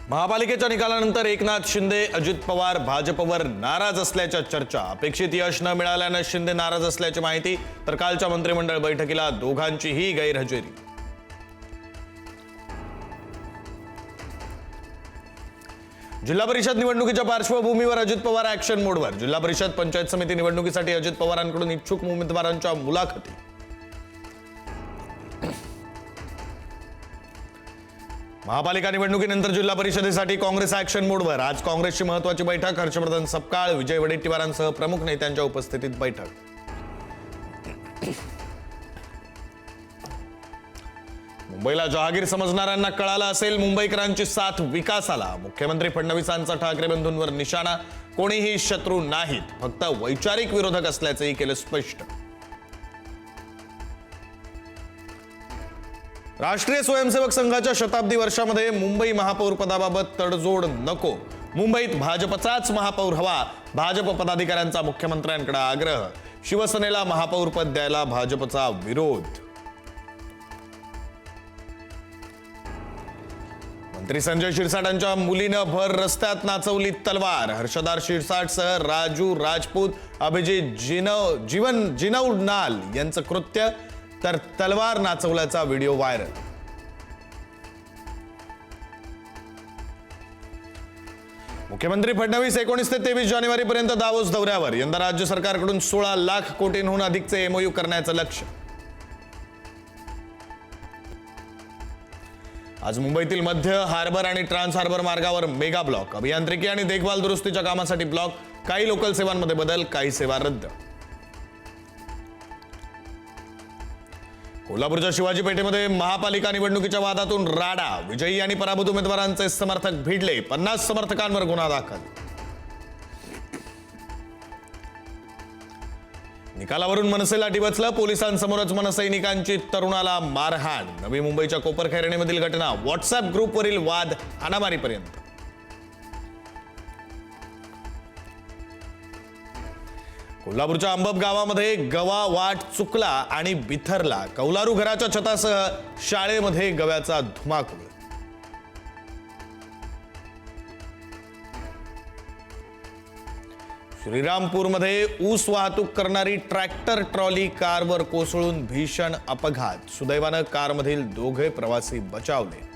महापालिकेच्या निकालानंतर एकनाथ शिंदे, अजित पवार भाजपवर नाराज असल्याच्या चर्चा. अपेक्षित यश न मिळाल्याने शिंदे नाराज असल्याची माहिती. तर कालच्या मंत्रिमंडळ बैठकीला दोघांचीही गैरहजेरी. जिल्हा परिषद निवडणुकीच्या पार्श्वभूमीवर अजित पवार ॲक्शन मोडवर. जिल्हा परिषद पंचायत समिती निवडणुकीसाठी अजित पवारांकडून इच्छुक उमेदवारांच्या मुलाखती. महापालिका निवडणुकीनंतर जिल्हा परिषदेसाठी काँग्रेस ॲक्शन मोडवर. आज काँग्रेसची महत्त्वाची बैठक. हर्षवर्धन सपकाळ, विजय वडेट्टीवारांसह प्रमुख नेत्यांच्या उपस्थितीत बैठक. मुंबईला जहागीर समजणाऱ्यांना कळालं असेल मुंबईकरांची साथ विकासाला. मुख्यमंत्री फडणवीसांचा ठाकरे बंधूंवर निशाणा. कोणीही शत्रू नाहीत, फक्त वैचारिक विरोधक असल्याचंही केलं स्पष्ट. राष्ट्रीय स्वयंसेवक संघाच्या शताब्दी वर्षामध्ये मुंबई महापौर पदाबाबत तडजोड नको. मुंबईत भाजपचाच महापौर हवा. भाजप पदाधिकाऱ्यांचा मुख्यमंत्र्यांकडे आग्रह. शिवसेनेला महापौर पद द्यायला भाजपचा विरोध. मंत्री संजय शिरसाटांच्या मुलीनं भर रस्त्यात नाचवली तलवार. हर्षदार शिरसाटसह राजू राजपूत, अभिजित जिनौनाल यांचं कृत्य. तर तलवार नाचवल्याचा व्हिडिओ व्हायरल. मुख्यमंत्री फडणवीस 19 ते 23 जानेवारीपर्यंत दावोस दौऱ्यावर. यंदा राज्य सरकारकडून 16 लाख कोटींहून अधिकचे एमओयू करण्याचं लक्ष्य. आज मुंबईतील मध्य हार्बर आणि ट्रान्स हार्बर मार्गावर मेगा ब्लॉक. अभियांत्रिकी आणि देखभाल दुरुस्तीच्या कामासाठी ब्लॉक. काही लोकल सेवांमध्ये बदल, काही सेवा रद्द. कोल्हापूरच्या शिवाजी पेठेमध्ये महापालिका निवडणुकीच्या वादातून राडा. विजयी आणि पराभूत उमेदवारांचे समर्थक भिडले. 50 समर्थकांवर गुन्हा दाखल. निकालावरून मनसे लाठी बचलं. पोलिसांसमोरच मनसैनिकांची तरुणाला मारहाण. नवी मुंबईच्या कोपरखैरणीमधील घटना. व्हॉट्सअप ग्रुपवरील वाद हाणामारीपर्यंत. कोल्हापूरच्या अंबप गावामध्ये गवा वाट चुकला आणि बिथरला. कौलारू घराच्या छतासह शाळेमध्ये गव्याचा धुमाकूळ. श्रीरामपूरमध्ये ऊस वाहतूक करणारी ट्रॅक्टर ट्रॉली कारवर कोसळून भीषण अपघात. सुदैवानं कारमधील दोघे प्रवासी बचावले.